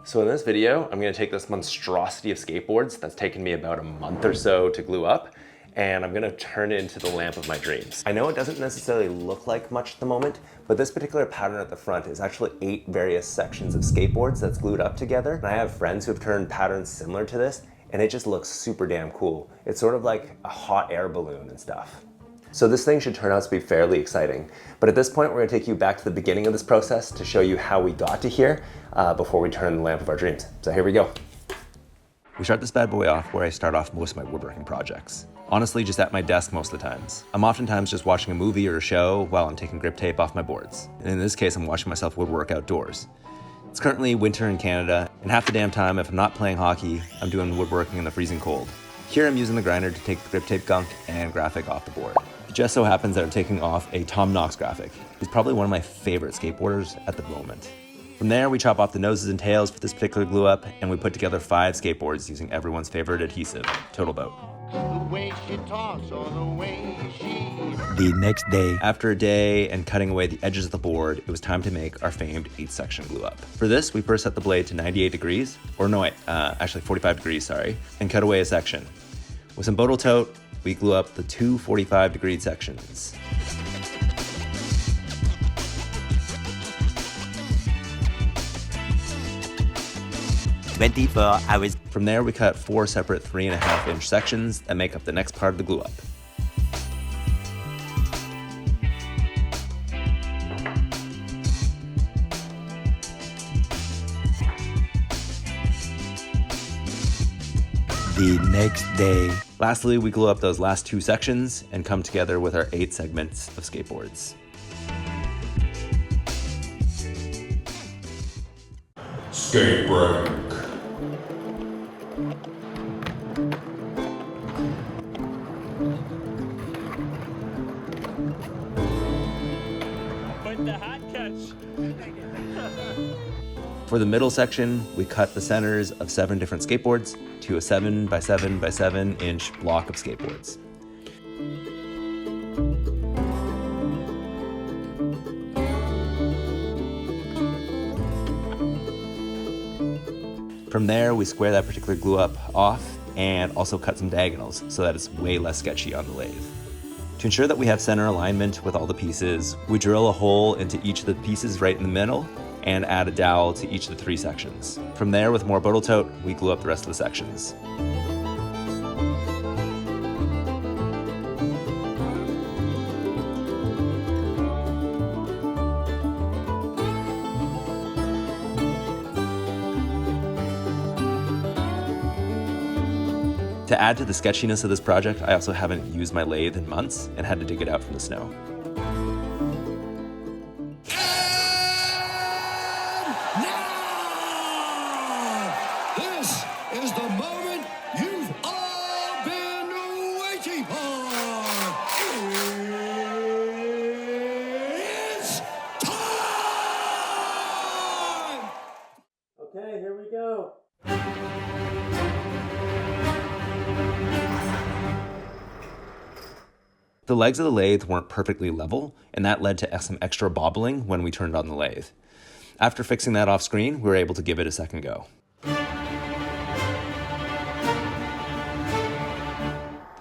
So in this video, I'm gonna take this monstrosity of skateboards that's taken me about a month or so to glue up, and I'm gonna turn it into the lamp of my dreams. I know it doesn't necessarily look like much at the moment, but this particular pattern at the front is actually 8 various sections of skateboards that's glued up together. And I have friends who have turned patterns similar to this, and it just looks super damn cool. It's sort of like a hot air balloon and stuff. So this thing should turn out to be fairly exciting. But at this point, we're gonna take you back to the beginning of this process to show you how we got to here before we turn the lamp of our dreams. So here we go. We start this bad boy off where I start off most of my woodworking projects. Honestly, just at my desk most of the times. I'm oftentimes just watching a movie or a show while I'm taking grip tape off my boards. And in this case, I'm watching myself woodwork outdoors. It's currently winter in Canada, and half the damn time, if I'm not playing hockey, I'm doing woodworking in the freezing cold. Here I'm using the grinder to take the grip tape gunk and graphic off the board. It just so happens that I'm taking off a Tom Knox graphic. He's probably one of my favorite skateboarders at the moment. From there, we chop off the noses and tails for this particular glue up, and we put together 5 skateboards using everyone's favorite adhesive, Total Boat. The next day, after a day and cutting away the edges of the board, it was time to make our famed 8-section glue up. For this, we first set the blade to 98 degrees, or no wait, actually 45 degrees, sorry, and cut away a section. With some Bodle tote, we glue up the 2 45-degree sections. Hours. From there, we cut 4 separate 3.5-inch sections that make up the next part of the glue up. The next day. Lastly, we glue up those last 2 sections and come together with our 8 segments of skateboards. Skate break. With the hot catch. For the middle section, we cut the centers of 7 different skateboards to a 7 by 7 by 7-inch block of skateboards. From there, we square that particular glue up off and also cut some diagonals so that it's way less sketchy on the lathe. To ensure that we have center alignment with all the pieces, we drill a hole into each of the pieces right in the middle and add a dowel to each of the 3 sections. From there, with more Bodle tote, we glue up the rest of the sections. To add to the sketchiness of this project, I also haven't used my lathe in months and had to dig it out from the snow. This is the moment you've all been waiting for. It's time! Okay, here we go. The legs of the lathe weren't perfectly level, and that led to some extra bobbling when we turned on the lathe. After fixing that off screen, we were able to give it a second go.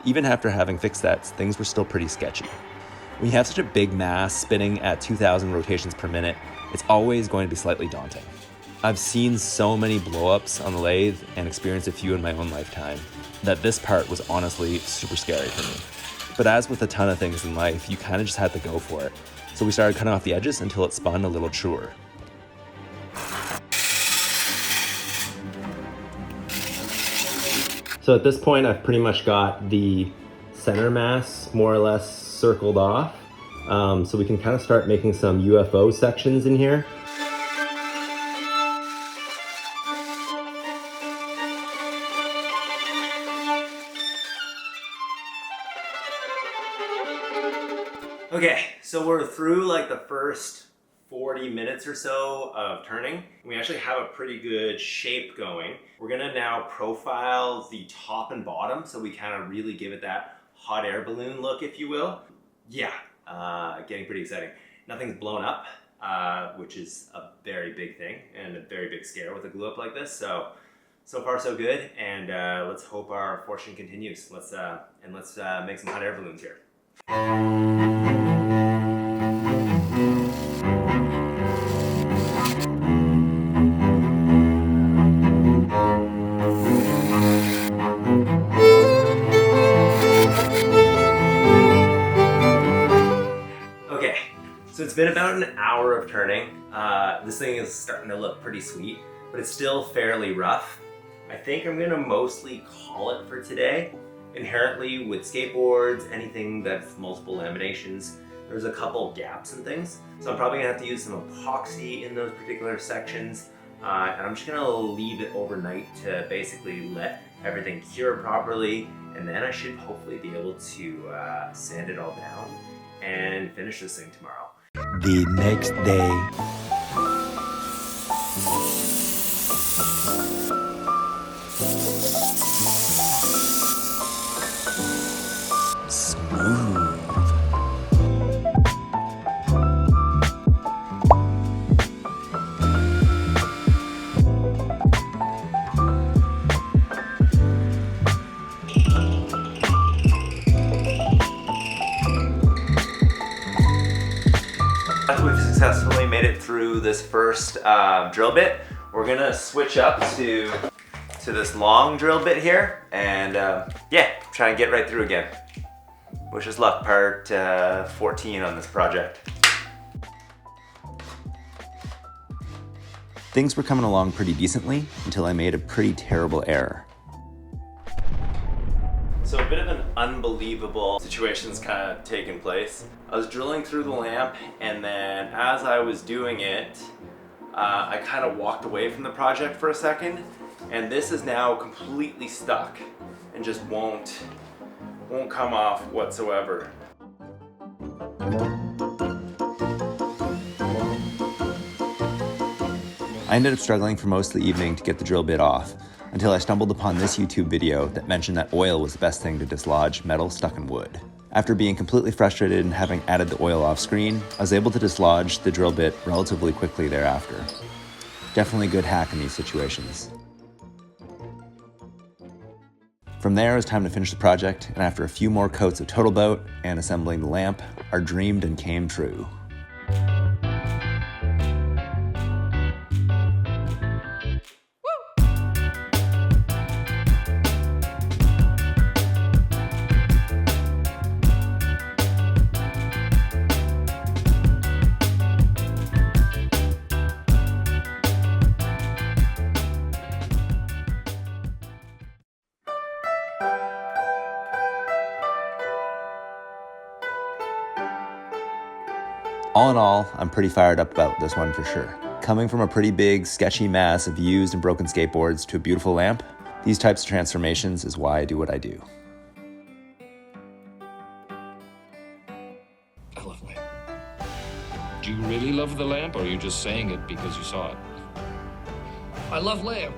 Even after having fixed that, things were still pretty sketchy. When you have such a big mass spinning at 2,000 rotations per minute, it's always going to be slightly daunting. I've seen so many blow-ups on the lathe and experienced a few in my own lifetime that this part was honestly super scary for me. But as with a ton of things in life, you kind of just had to go for it. So we started cutting off the edges until it spun a little truer. So at this point, I've pretty much got the center mass more or less circled off. So we can kind of start making some UFO sections in here. Okay, so we're through like the first 40 minutes or so of turning. We actually have a pretty good shape going. We're gonna now profile the top and bottom so we kind of really give it that hot air balloon look, if you will. Yeah, getting pretty exciting. Nothing's blown up, which is a very big thing and a very big scare with a glue up like this. So far so good, and let's hope our fortune continues. Let's make some hot air balloons here. Okay, so it's been about an hour of turning. This thing is starting to look pretty sweet, but it's still fairly rough. I think I'm gonna mostly call it for today. Inherently with skateboards, anything that's multiple laminations, there's a couple gaps and things. So I'm probably gonna have to use some epoxy in those particular sections. And I'm just gonna leave it overnight to basically let everything cure properly. And then I should hopefully be able to sand it all down and finish this thing tomorrow. The next day. Smooth. We've successfully made it through this first drill bit. We're gonna switch up to this long drill bit here, and yeah, try and get right through again. Wish us luck, part 14 on this project. Things were coming along pretty decently until I made a pretty terrible error. So a bit of an unbelievable situation's kind of taken place. I was drilling through the lamp, and then as I was doing it, I kind of walked away from the project for a second, and this is now completely stuck and just won't come off whatsoever. I ended up struggling for most of the evening to get the drill bit off, until I stumbled upon this YouTube video that mentioned that oil was the best thing to dislodge metal stuck in wood. After being completely frustrated and having added the oil off screen, I was able to dislodge the drill bit relatively quickly thereafter. Definitely a good hack in these situations. From there, it was time to finish the project, and after a few more coats of Total Boat and assembling the lamp, our dreamed and came true. All in all, I'm pretty fired up about this one for sure. Coming from a pretty big, sketchy mass of used and broken skateboards to a beautiful lamp, these types of transformations is why I do what I do. I love lamp. Do you really love the lamp, or are you just saying it because you saw it? I love lamp.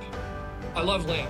I love lamp.